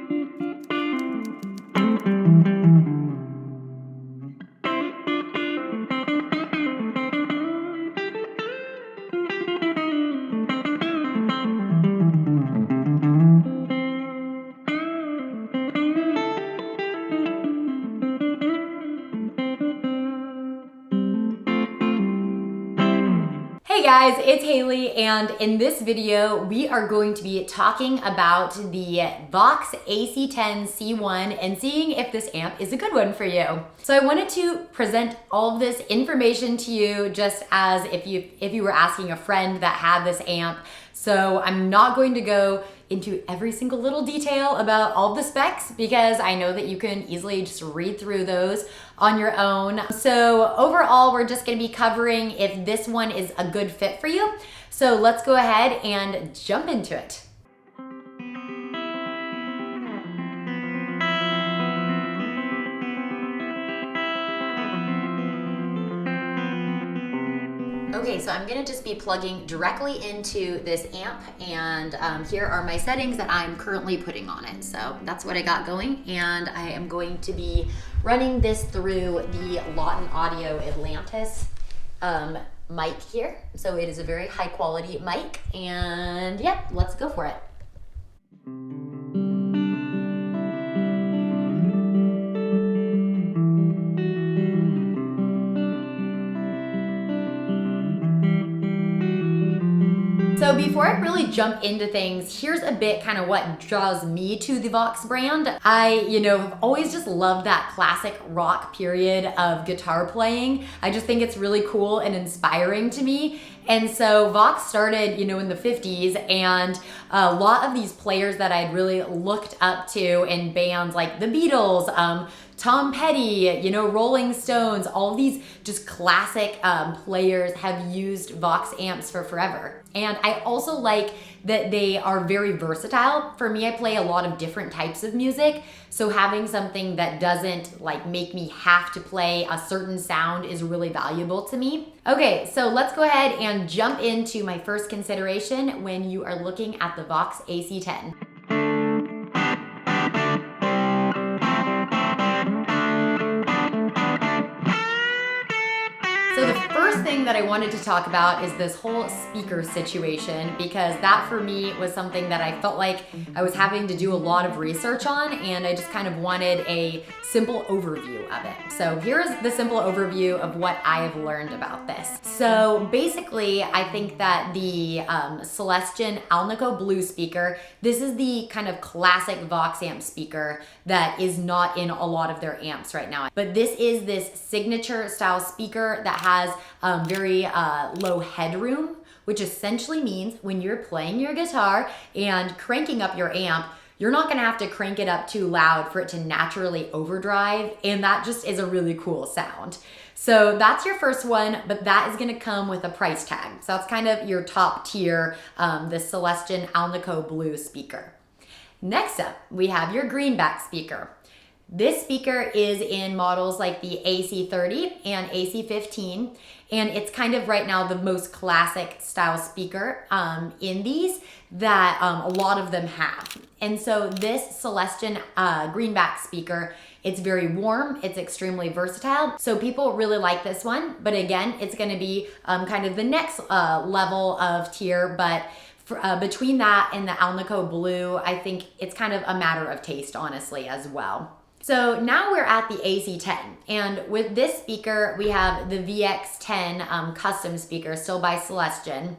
Hey guys, it's Haley, and in this video, we are going to be talking about the Vox AC10C1 and seeing if this amp is a good one for you. So I wanted to present all of this information to you just as if you were asking a friend that had this amp. So I'm not going to go into every single little detail about all the specs because I know that you can easily just read through those on your own. So overall, we're just gonna be covering if this one is a good fit for you. So let's go ahead and jump into it. Okay, so I'm gonna just be plugging directly into this amp, and here are my settings that I'm currently putting on it. So that's what I got going, and I am going to be running this through the Lawton Audio Atlantis mic here. So it is a very high quality mic, and yeah, let's go for it. So before I really jump into things, here's a bit kind of what draws me to the Vox brand. I, have always just loved that classic rock period of guitar playing. I just think it's really cool and inspiring to me. And so Vox started, in the 50s, and a lot of these players that I'd really looked up to in bands like the Beatles, Tom Petty, Rolling Stones, all these just classic players have used Vox amps for forever. And I also like that they are very versatile. For me, I play a lot of different types of music, so having something that doesn't make me have to play a certain sound is really valuable to me. Okay, so let's go ahead and jump into my first consideration when you are looking at the Vox AC10. So the first thing that I wanted to talk about is this whole speaker situation, because that for me was something that I felt like I was having to do a lot of research on, and I just kind of wanted a simple overview of it. So here's the simple overview of what I have learned about this. So basically, I think that the Celestion Alnico Blue speaker, this is the kind of classic Vox amp speaker that is not in a lot of their amps right now. But this is this signature style speaker that has very low headroom, which essentially means when you're playing your guitar and cranking up your amp, you're not gonna have to crank it up too loud for it to naturally overdrive, and that just is a really cool sound. So that's your first one, but that is gonna come with a price tag. So that's kind of your top tier, the Celestion Alnico Blue speaker. Next up, we have your greenback speaker. This speaker is in models like the AC30 and AC15, and it's kind of right now the most classic style speaker in these that a lot of them have. And so this Celestion greenback speaker, it's very warm, it's extremely versatile, so people really like this one, but again, it's gonna be kind of the next level of tier, but between that and the Alnico Blue, I think it's kind of a matter of taste, honestly, as well. So now we're at the AC10, and with this speaker, we have the VX10 custom speaker, still by Celestion.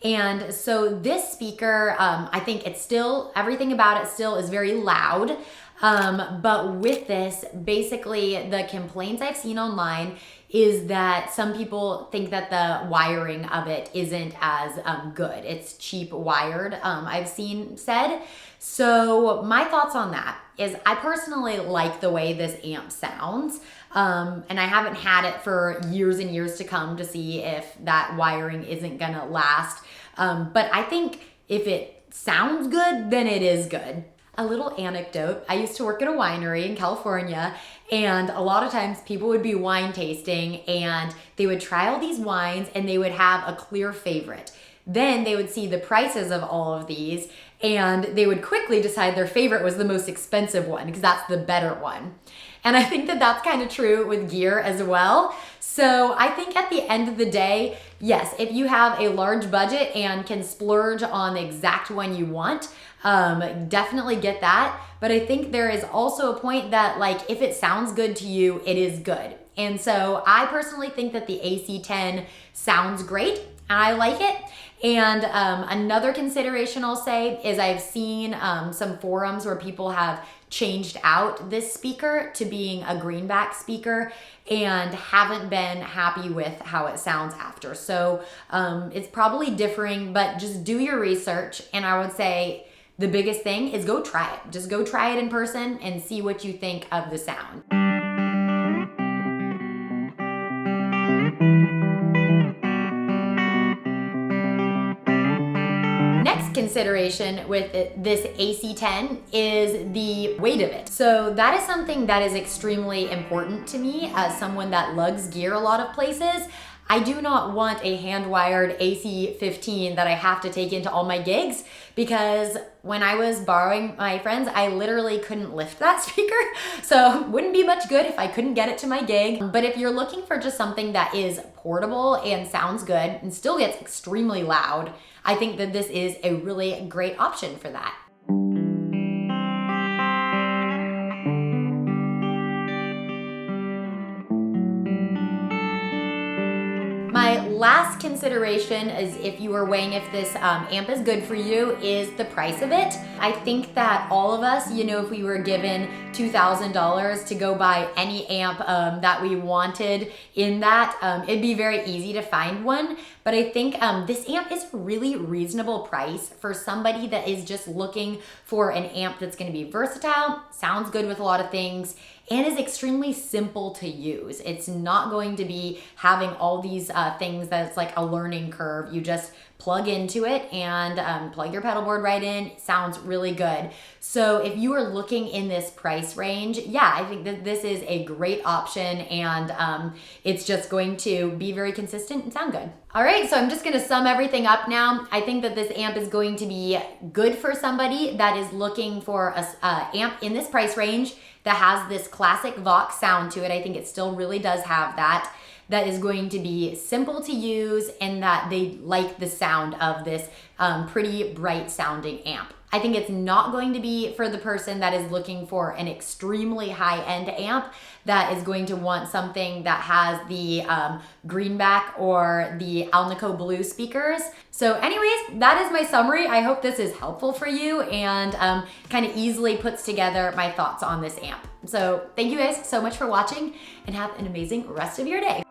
And so this speaker, I think it's still, everything about it still is very loud. But with this, basically the complaints I've seen online is that some people think that the wiring of it isn't as good. It's cheap wired, I've seen said. So my thoughts on that is I personally like the way this amp sounds. And I haven't had it for years and years to come to see if that wiring isn't gonna last. But I think if it sounds good, then it is good. A little anecdote, I used to work at a winery in California, and a lot of times people would be wine tasting and they would try all these wines and they would have a clear favorite. Then they would see the prices of all of these and they would quickly decide their favorite was the most expensive one because that's the better one. And I think that that's kind of true with gear as well. So I think at the end of the day, yes, if you have a large budget and can splurge on the exact one you want, definitely get that. But I think there is also a point that, like, if it sounds good to you, it is good. And so I personally think that the AC10 sounds great and I like it. And another consideration I'll say is I've seen some forums where people have changed out this speaker to being a greenback speaker and haven't been happy with how it sounds after. So it's probably differing, but just do your research. And I would say the biggest thing is go try it. Just go try it in person and see what you think of the sound. Next consideration with this AC10 is the weight of it. So that is something that is extremely important to me as someone that lugs gear a lot of places. I do not want a hand-wired AC15 that I have to take into all my gigs, because when I was borrowing my friends, I literally couldn't lift that speaker. So wouldn't be much good if I couldn't get it to my gig. But if you're looking for just something that is portable and sounds good and still gets extremely loud, I think that this is a really great option for that. My last consideration is, if you are weighing if this amp is good for you, is the price of it. I think that all of us, you know, if we were given $2,000 to go buy any amp that we wanted in that, it'd be very easy to find one. But I think this amp is a really reasonable price for somebody that is just looking for an amp that's gonna be versatile, sounds good with a lot of things, and is extremely simple to use. It's not going to be having all these things that's like a learning curve. You just plug into it and plug your pedal board right in. It sounds really good. So if you are looking in this price range, yeah, I think that this is a great option, and it's just going to be very consistent and sound good. All right, so I'm just gonna sum everything up now. I think that this amp is going to be good for somebody that is looking for a amp in this price range that has this classic Vox sound to it. I think it still really does have that. That is going to be simple to use, and that they like the sound of this pretty bright sounding amp. I think it's not going to be for the person that is looking for an extremely high-end amp that is going to want something that has the greenback or the Alnico Blue speakers. So anyways, that is my summary. I hope this is helpful for you and kind of easily puts together my thoughts on this amp. So thank you guys so much for watching, and have an amazing rest of your day.